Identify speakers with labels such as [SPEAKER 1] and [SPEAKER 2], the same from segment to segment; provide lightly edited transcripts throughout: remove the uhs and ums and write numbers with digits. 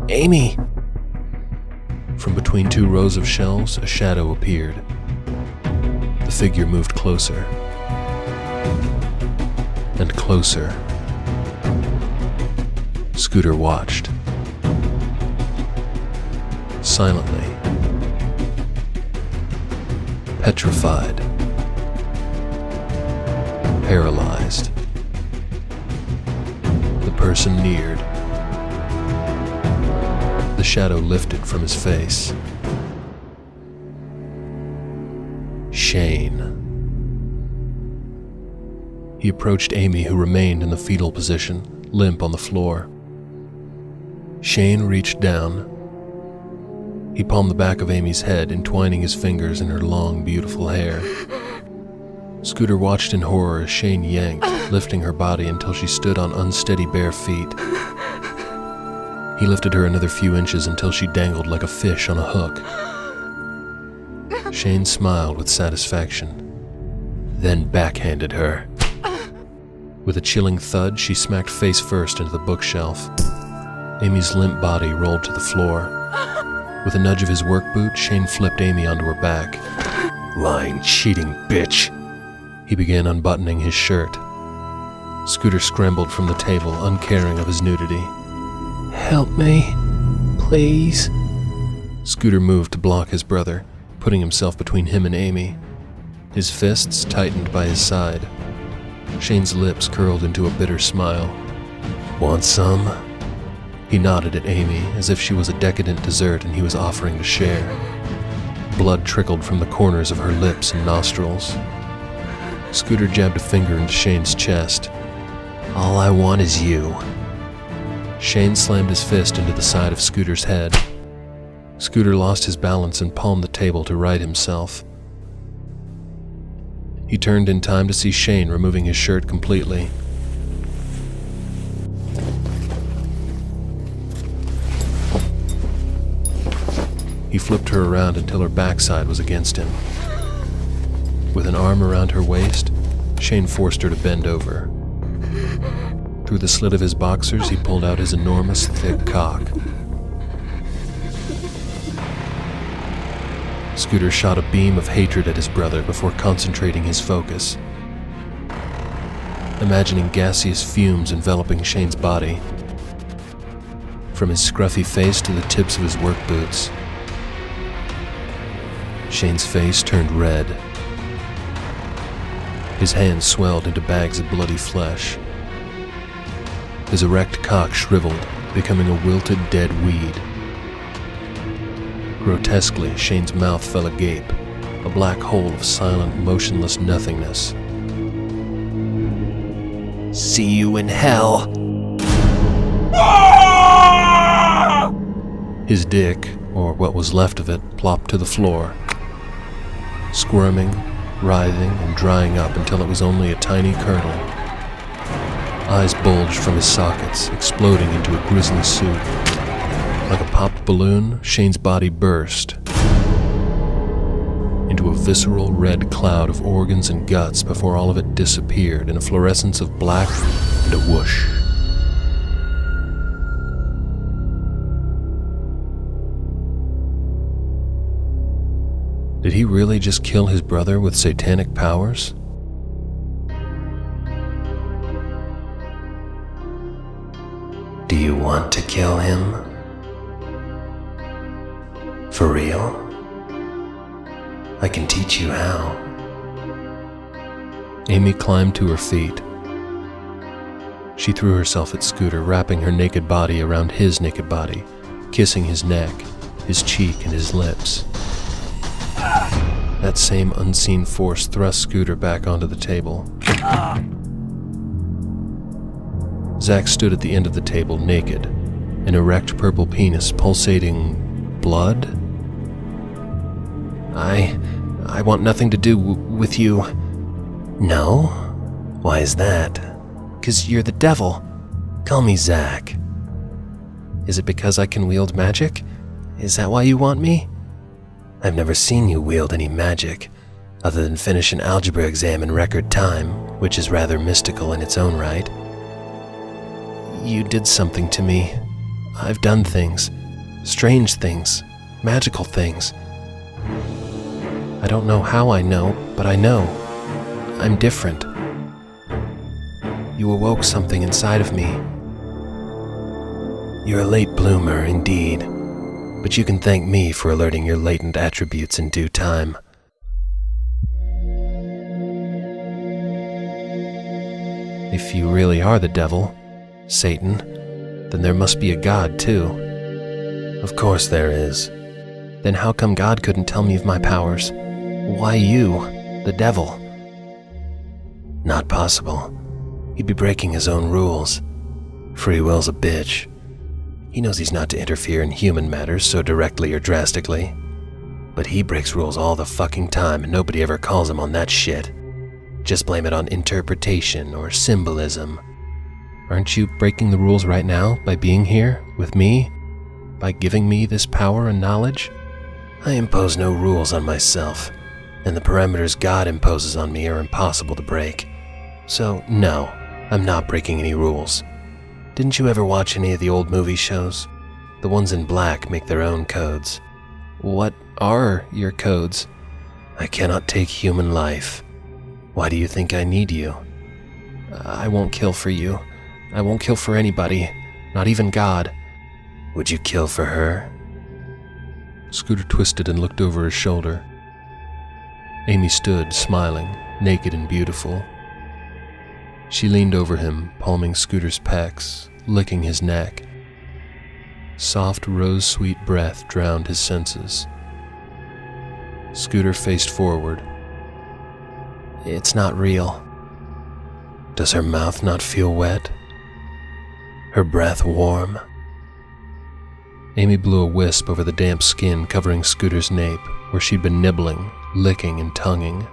[SPEAKER 1] Amy! From between two rows of shelves, a shadow appeared. The figure moved closer. And closer. Scooter watched. Silently. Petrified. Paralyzed. The person neared. The shadow lifted from his face. Shane. He approached Amy, who remained in the fetal position, limp on the floor. Shane reached down. He palmed the back of Amy's head, entwining his fingers in her long, beautiful hair. Scooter watched in horror as Shane yanked, lifting her body until she stood on unsteady bare feet. He lifted her another few inches until she dangled like a fish on a hook. Shane smiled with satisfaction, then backhanded her. With a chilling thud, she smacked face first into the bookshelf. Amy's limp body rolled to the floor. With a nudge of his work boot, Shane flipped Amy onto her back. Lying, cheating bitch! He began unbuttoning his shirt. Scooter scrambled from the table, uncaring of his nudity. Help me, please. Scooter moved to block his brother, putting himself between him and Amy. His fists tightened by his side. Shane's lips curled into a bitter smile. Want some? He nodded at Amy as if she was a decadent dessert and he was offering to share. Blood trickled from the corners of her lips and nostrils. Scooter jabbed a finger into Shane's chest. All I want is you. Shane slammed his fist into the side of Scooter's head. Scooter lost his balance and palmed the table to right himself. He turned in time to see Shane removing his shirt completely. He flipped her around until her backside was against him. With an arm around her waist, Shane forced her to bend over. Through the slit of his boxers, he pulled out his enormous, thick cock. Scooter shot a beam of hatred at his brother before concentrating his focus, imagining gaseous fumes enveloping Shane's body, from his scruffy face to the tips of his work boots. Shane's face turned red. His hands swelled into bags of bloody flesh. His erect cock shriveled, becoming a wilted dead weed. Grotesquely, Shane's mouth fell agape, a black hole of silent, motionless nothingness. See you in hell! His dick, or what was left of it, plopped to the floor, squirming, writhing, and drying up until it was only a tiny kernel. Eyes bulged from his sockets, exploding into a grisly soup. Like a popped balloon, Shane's body burst into a visceral red cloud of organs and guts before all of it disappeared in a fluorescence of black and a whoosh. Did he really just kill his brother with satanic powers? Do you want to kill him? For real? I can teach you how. Amy climbed to her feet. She threw herself at Scooter, wrapping her naked body around his naked body, kissing his neck, his cheek, and his lips. That same unseen force thrust Scooter back onto the table. Zach stood at the end of the table, naked, an erect purple penis pulsating blood. I want nothing to do with you. No? Why is that? 'Cause you're the devil. Call me Zach. Is it because I can wield magic? Is that why you want me? I've never seen you wield any magic, other than finish an algebra exam in record time, which is rather mystical in its own right. You did something to me. I've done things. Strange things, magical things. I don't know how I know, but I know. I'm different. You awoke something inside of me. You're a late bloomer, indeed, but you can thank me for alerting your latent attributes in due time. If you really are the devil, Satan, then there must be a God, too. Of course there is. Then how come God couldn't tell me of my powers? Why you, the devil? Not possible. He'd be breaking his own rules. Free will's a bitch. He knows he's not to interfere in human matters so directly or drastically. But he breaks rules all the fucking time and nobody ever calls him on that shit. Just blame it on interpretation or symbolism. Aren't you breaking the rules right now by being here with me? By giving me this power and knowledge? I impose no rules on myself, and the parameters God imposes on me are impossible to break. So, no, I'm not breaking any rules. Didn't you ever watch any of the old movie shows? The ones in black make their own codes. What are your codes? I cannot take human life. Why do you think I need you? I won't kill for you. I won't kill for anybody, not even God. Would you kill for her? Scooter twisted and looked over his shoulder. Amy stood, smiling, naked and beautiful. She leaned over him, palming Scooter's pecs, licking his neck. Soft, rose-sweet breath drowned his senses. Scooter faced forward. It's not real. Does her mouth not feel wet? Her breath warm? Amy blew a wisp over the damp skin covering Scooter's nape, where she'd been nibbling, licking, and tonguing.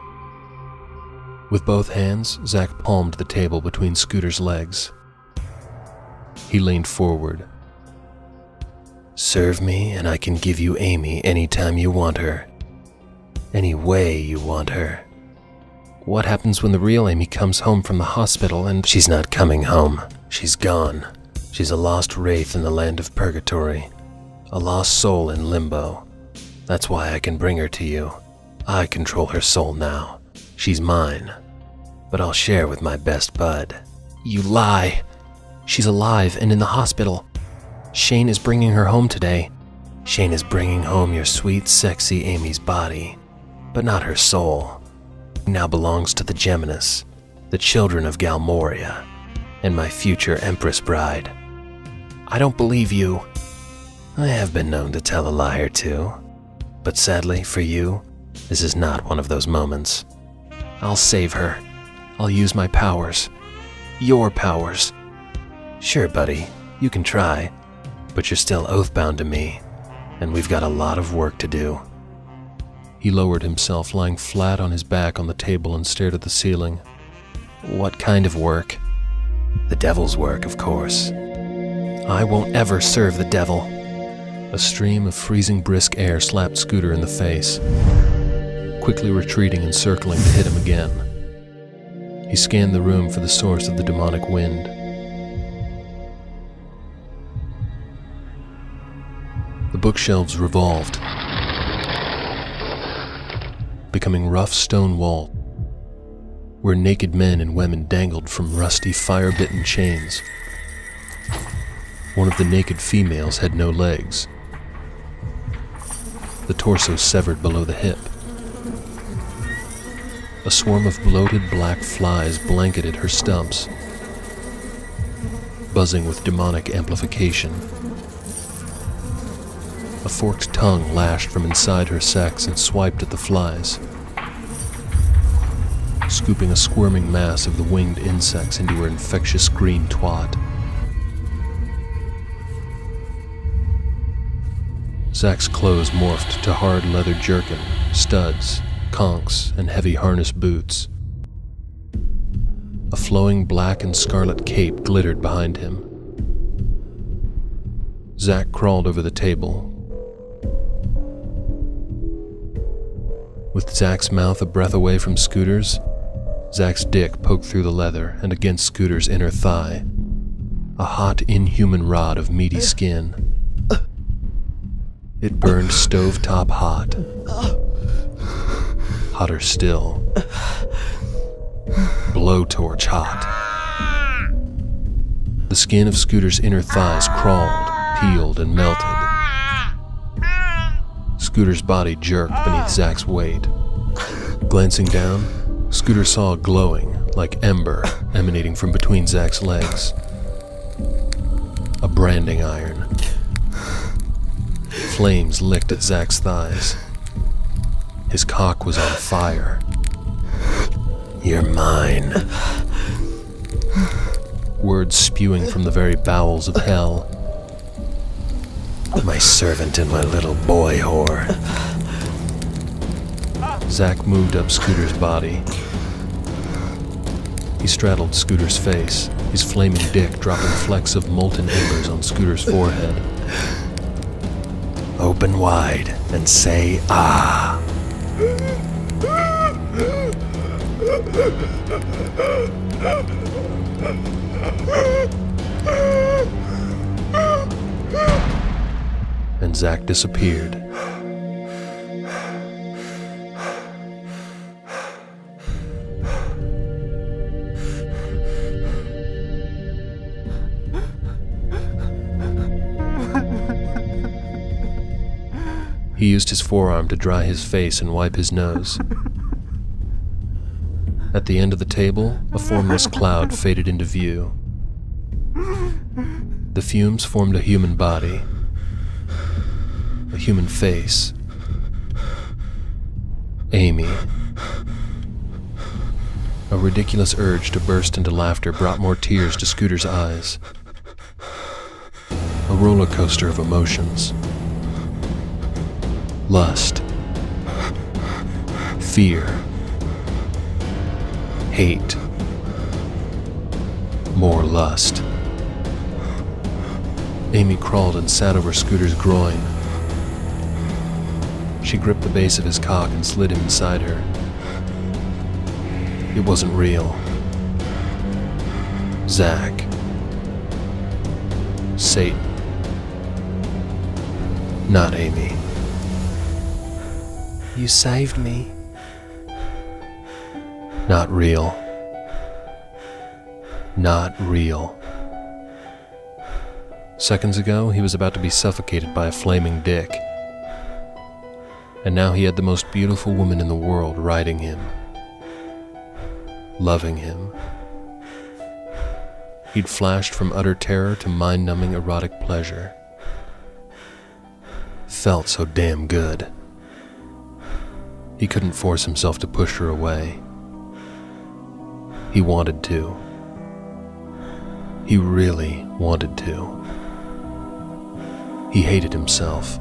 [SPEAKER 1] With both hands, Zach palmed the table between Scooter's legs. He leaned forward. Serve me, and I can give you Amy anytime you want her. Any way you want her. What happens when the real Amy comes home from the hospital and— She's not coming home. She's gone. She's a lost wraith in the land of purgatory. A lost soul in limbo. That's why I can bring her to you. I control her soul now. She's mine. But I'll share with my best bud. You lie. She's alive and in the hospital. Shane is bringing her home today. Shane is bringing home your sweet, sexy Amy's body, but not her soul. Now belongs to the Geminis, the children of Galmoria, and my future Empress bride. I don't believe you. I have been known to tell a lie or two, but sadly for you, this is not one of those moments. I'll save her. I'll use my powers. Your powers. Sure, buddy, you can try, but you're still oath-bound to me, and we've got a lot of work to do. He lowered himself, lying flat on his back on the table, and stared at the ceiling. What kind of work? The devil's work, of course. I won't ever serve the devil. A stream of freezing brisk air slapped Scooter in the face, quickly retreating and circling to hit him again. He scanned the room for the source of the demonic wind. The bookshelves revolved, becoming rough stone walls, where naked men and women dangled from rusty, fire-bitten chains. One of the naked females had no legs, the torso severed below the hip. A swarm of bloated black flies blanketed her stumps, buzzing with demonic amplification. A forked tongue lashed from inside her sex and swiped at the flies, scooping a squirming mass of the winged insects into her infectious green twat. Zach's clothes morphed to hard leather jerkin, studs, conchs, and heavy harness boots. A flowing black and scarlet cape glittered behind him. Zach crawled over the table. With Zach's mouth a breath away from Scooter's, Zach's dick poked through the leather and against Scooter's inner thigh, a hot, inhuman rod of meaty skin. It burned stovetop hot. Hotter still. Blowtorch hot. The skin of Scooter's inner thighs crawled, peeled, and melted. Scooter's body jerked beneath Zach's weight. Glancing down, Scooter saw a glowing, like ember, emanating from between Zach's legs. A branding iron. Flames licked at Zach's thighs. His cock was on fire. "You're mine." Words spewing from the very bowels of hell. "My servant and my little boy whore." Zach moved up Scooter's body. He straddled Scooter's face, his flaming dick dropping flecks of molten embers on Scooter's forehead. "Open wide and say ah." And Zach disappeared. He used his forearm to dry his face and wipe his nose. At the end of the table, a formless cloud faded into view. The fumes formed a human body, a human face. Amy. A ridiculous urge to burst into laughter brought more tears to Scooter's eyes. A roller coaster of emotions. Lust. Fear. Hate. More lust. Amy crawled and sat over Scooter's groin. She gripped the base of his cock and slid him inside her. It wasn't real. Zach. Satan. Not Amy.
[SPEAKER 2] "You saved me."
[SPEAKER 1] Not real. Not real. Seconds ago, he was about to be suffocated by a flaming dick. And now he had the most beautiful woman in the world riding him. Loving him. He'd flashed from utter terror to mind-numbing erotic pleasure. Felt so damn good. He couldn't force himself to push her away. He wanted to. He really wanted to. He hated himself.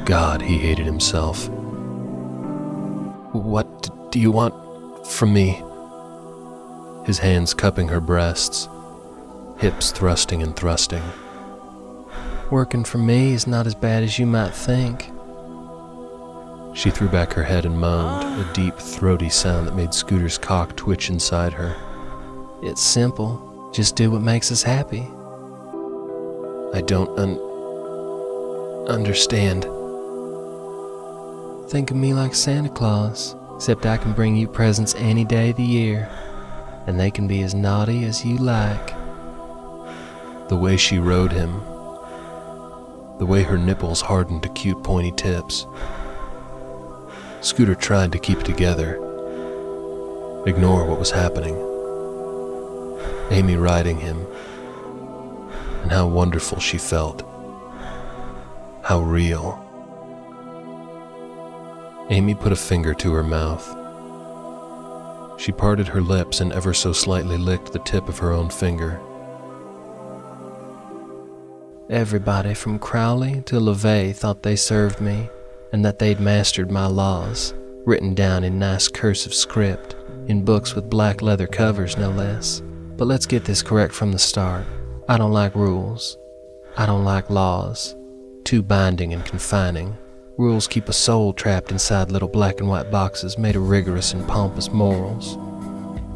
[SPEAKER 1] God, he hated himself. "What do you want from me?" His hands cupping her breasts, hips thrusting and thrusting.
[SPEAKER 2] "Working for me is not as bad as you might think."
[SPEAKER 1] She threw back her head and moaned, a deep, throaty sound that made Scooter's cock twitch inside her.
[SPEAKER 2] "It's simple. Just do what makes us happy."
[SPEAKER 1] "I don't understand."
[SPEAKER 2] "Think of me like Santa Claus, except I can bring you presents any day of the year, and they can be as naughty as you like."
[SPEAKER 1] The way she rode him, the way her nipples hardened to cute pointy tips. Scooter tried to keep it together, ignore what was happening. Amy riding him, and how wonderful she felt. How real. Amy put a finger to her mouth. She parted her lips and ever so slightly licked the tip of her own finger.
[SPEAKER 2] "Everybody from Crowley to LaVey thought they served me, and that they'd mastered my laws, written down in nice cursive script, in books with black leather covers no less. But let's get this correct from the start. I don't like rules. I don't like laws. Too binding and confining. Rules keep a soul trapped inside little black and white boxes made of rigorous and pompous morals.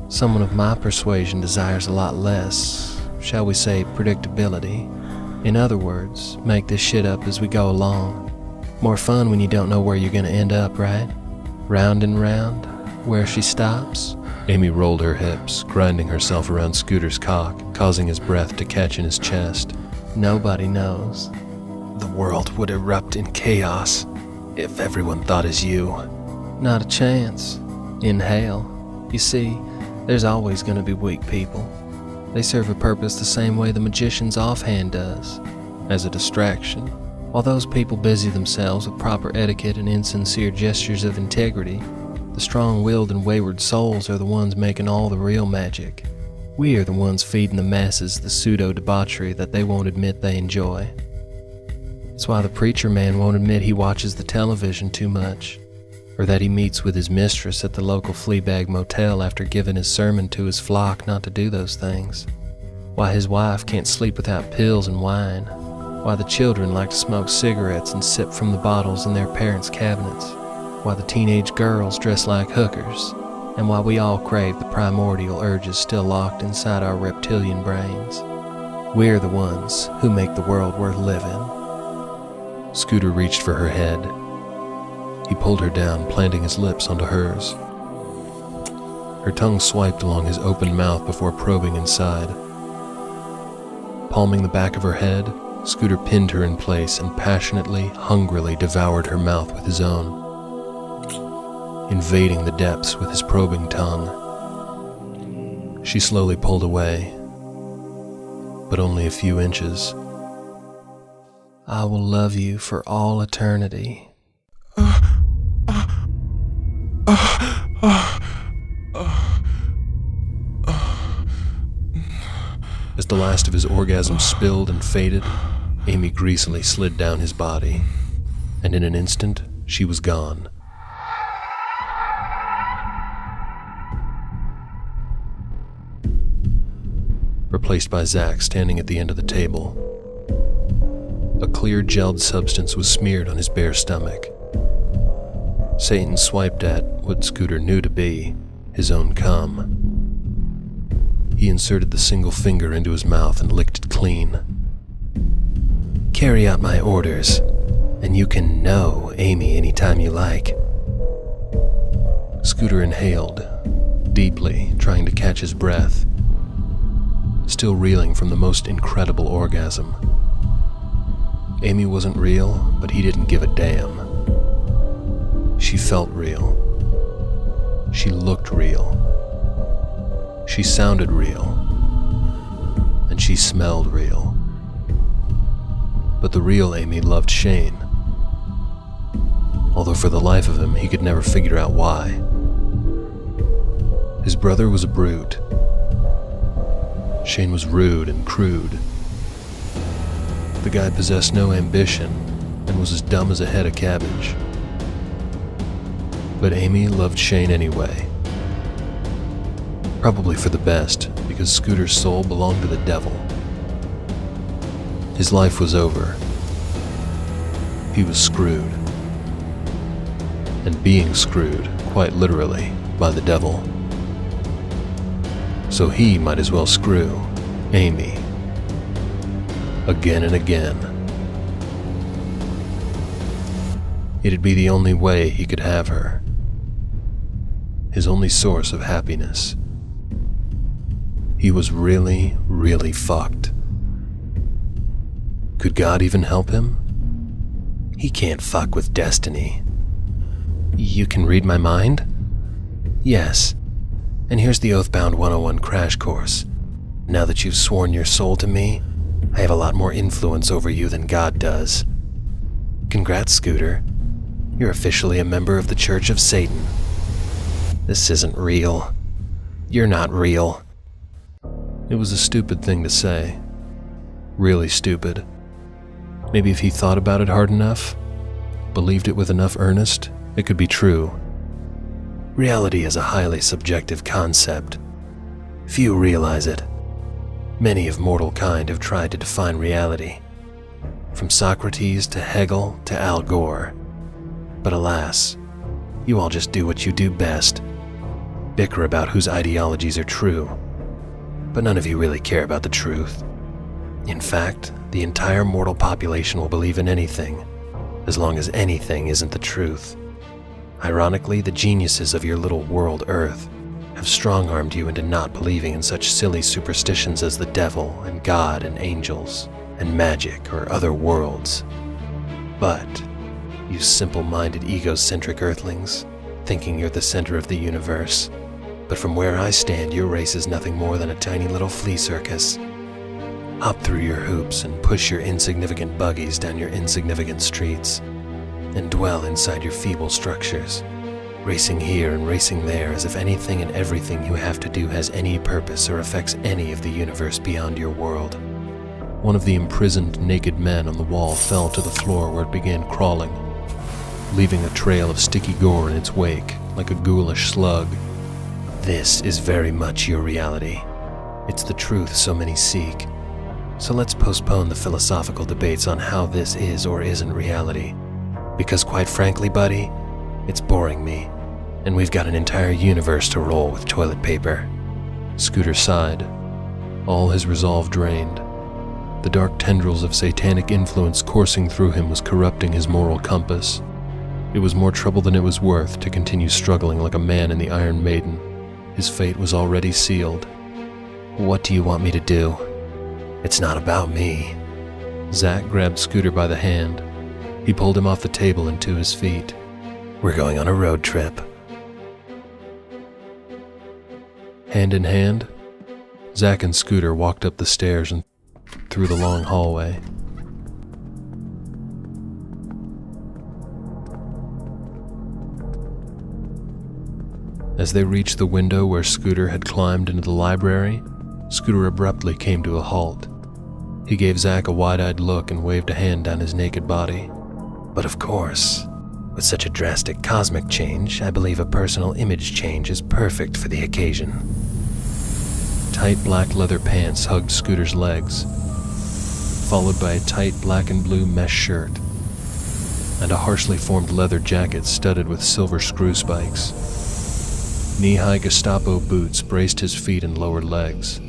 [SPEAKER 2] Someone of my persuasion desires a lot less, shall we say, predictability. In other words, make this shit up as we go along. More fun when you don't know where you're gonna end up, right? Round and round, where she stops.
[SPEAKER 1] Amy rolled her hips, grinding herself around Scooter's cock, causing his breath to catch in his chest.
[SPEAKER 2] Nobody knows.
[SPEAKER 1] The world would erupt in chaos if everyone thought as you.
[SPEAKER 2] Not a chance. Inhale. You see, there's always gonna be weak people. They serve a purpose the same way the magician's offhand does, as a distraction. While those people busy themselves with proper etiquette and insincere gestures of integrity, the strong-willed and wayward souls are the ones making all the real magic. We are the ones feeding the masses the pseudo-debauchery that they won't admit they enjoy. It's why the preacher man won't admit he watches the television too much, or that he meets with his mistress at the local Fleabag motel after giving his sermon to his flock not to do those things. Why his wife can't sleep without pills and wine. Why the children like to smoke cigarettes and sip from the bottles in their parents' cabinets. Why the teenage girls dress like hookers. And why we all crave the primordial urges still locked inside our reptilian brains. We're the ones who make the world worth living.
[SPEAKER 1] Scooter reached for her head. He pulled her down, planting his lips onto hers. Her tongue swiped along his open mouth before probing inside. Palming the back of her head, Scooter pinned her in place and passionately, hungrily devoured her mouth with his own, invading the depths with his probing tongue. She slowly pulled away, but only a few inches.
[SPEAKER 2] I will love you for all eternity.
[SPEAKER 1] As the last of his orgasm spilled and faded, Amy greasily slid down his body, and in an instant, she was gone. Replaced by Zach standing at the end of the table. A clear gelled substance was smeared on his bare stomach. Satan swiped at what Scooter knew to be his own cum. He inserted the single finger into his mouth and licked it clean.
[SPEAKER 2] Carry out my orders, and you can know Amy anytime you like.
[SPEAKER 1] Scooter inhaled, deeply, trying to catch his breath, still reeling from the most incredible orgasm. Amy wasn't real, but he didn't give a damn. She felt real. She looked real. She sounded real. And she smelled real. But the real Amy loved Shane, although for the life of him he could never figure out why. His brother was a brute. Shane was rude and crude. The guy possessed no ambition and was as dumb as a head of cabbage. But Amy loved Shane anyway. Probably for the best, because Scooter's soul belonged to the devil. His life was over. He was screwed. And being screwed, quite literally, by the devil. So he might as well screw Amy. Again and again. It'd be the only way he could have her. His only source of happiness. He was really, really fucked. Could God even help him? He can't fuck with destiny. You can read my mind? Yes. And here's the Oathbound 101 crash course. Now that you've sworn your soul to me, I have a lot more influence over you than God does. Congrats, Scooter. You're officially a member of the Church of Satan. This isn't real. You're not real. It was a stupid thing to say. Really stupid. Maybe if he thought about it hard enough, believed it with enough earnest, it could be true. Reality is a highly subjective concept. Few realize it. Many of mortal kind have tried to define reality, from Socrates to Hegel to Al Gore. But alas, you all just do what you do best. Bicker about whose ideologies are true. But none of you really care about the truth. In fact, the entire mortal population will believe in anything, as long as anything isn't the truth. Ironically, the geniuses of your little world Earth have strong-armed you into not believing in such silly superstitions as the devil and God and angels and magic or other worlds. But, you simple-minded egocentric Earthlings, thinking you're the center of the universe, but from where I stand, your race is nothing more than a tiny little flea circus. Hop through your hoops and push your insignificant buggies down your insignificant streets, and dwell inside your feeble structures, racing here and racing there as if anything and everything you have to do has any purpose or affects any of the universe beyond your world. One of the imprisoned naked men on the wall fell to the floor where it began crawling, leaving a trail of sticky gore in its wake, like a ghoulish slug. This is very much your reality. It's the truth so many seek. So let's postpone the philosophical debates on how this is or isn't reality. Because quite frankly, buddy, it's boring me, and we've got an entire universe to roll with toilet paper. Scooter sighed, all his resolve drained. The dark tendrils of satanic influence coursing through him was corrupting his moral compass. It was more trouble than it was worth to continue struggling like a man in the Iron Maiden. His fate was already sealed. What do you want me to do? It's not about me. Zack grabbed Scooter by the hand. He pulled him off the table and to his feet. We're going on a road trip. Hand in hand, Zack and Scooter walked up the stairs and through the long hallway. As they reached the window where Scooter had climbed into the library, Scooter abruptly came to a halt. He gave Zack a wide-eyed look and waved a hand down his naked body. But of course, with such a drastic cosmic change, I believe a personal image change is perfect for the occasion. Tight black leather pants hugged Scooter's legs, followed by a tight black and blue mesh shirt, and a harshly formed leather jacket studded with silver screw spikes. Knee-high Gestapo boots braced his feet and lower legs.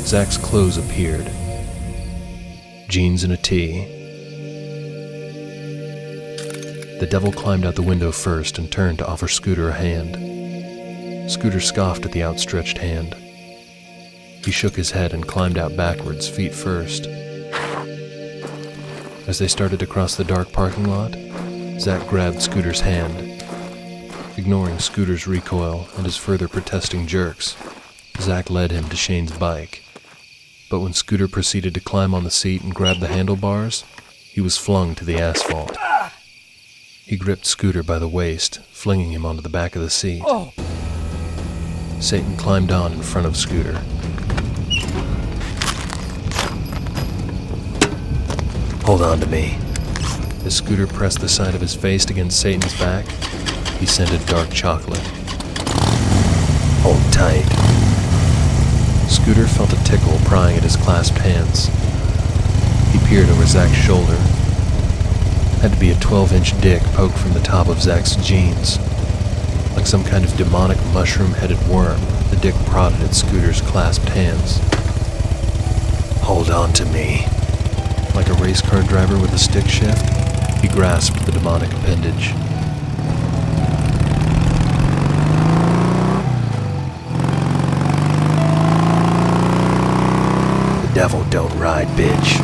[SPEAKER 1] Zack's clothes appeared. Jeans and a tee. The devil climbed out the window first and turned to offer Scooter a hand. Scooter scoffed at the outstretched hand. He shook his head and climbed out backwards, feet first. As they started to cross the dark parking lot, Zack grabbed Scooter's hand. Ignoring Scooter's recoil and his further protesting jerks, Zack led him to Shane's bike. But when Scooter proceeded to climb on the seat and grab the handlebars, he was flung to the asphalt. He gripped Scooter by the waist, flinging him onto the back of the seat. Satan climbed on in front of Scooter. Hold on to me. As Scooter pressed the side of his face against Satan's back, he scented dark chocolate. Hold tight. Scooter felt a tickle prying at his clasped hands. He peered over Zack's shoulder. Had to be a 12-inch dick poked from the top of Zack's jeans. Like some kind of demonic mushroom-headed worm, the dick prodded at Scooter's clasped hands. Hold on to me. Like a race car driver with a stick shift, he grasped the demonic appendage. The devil don't ride, bitch.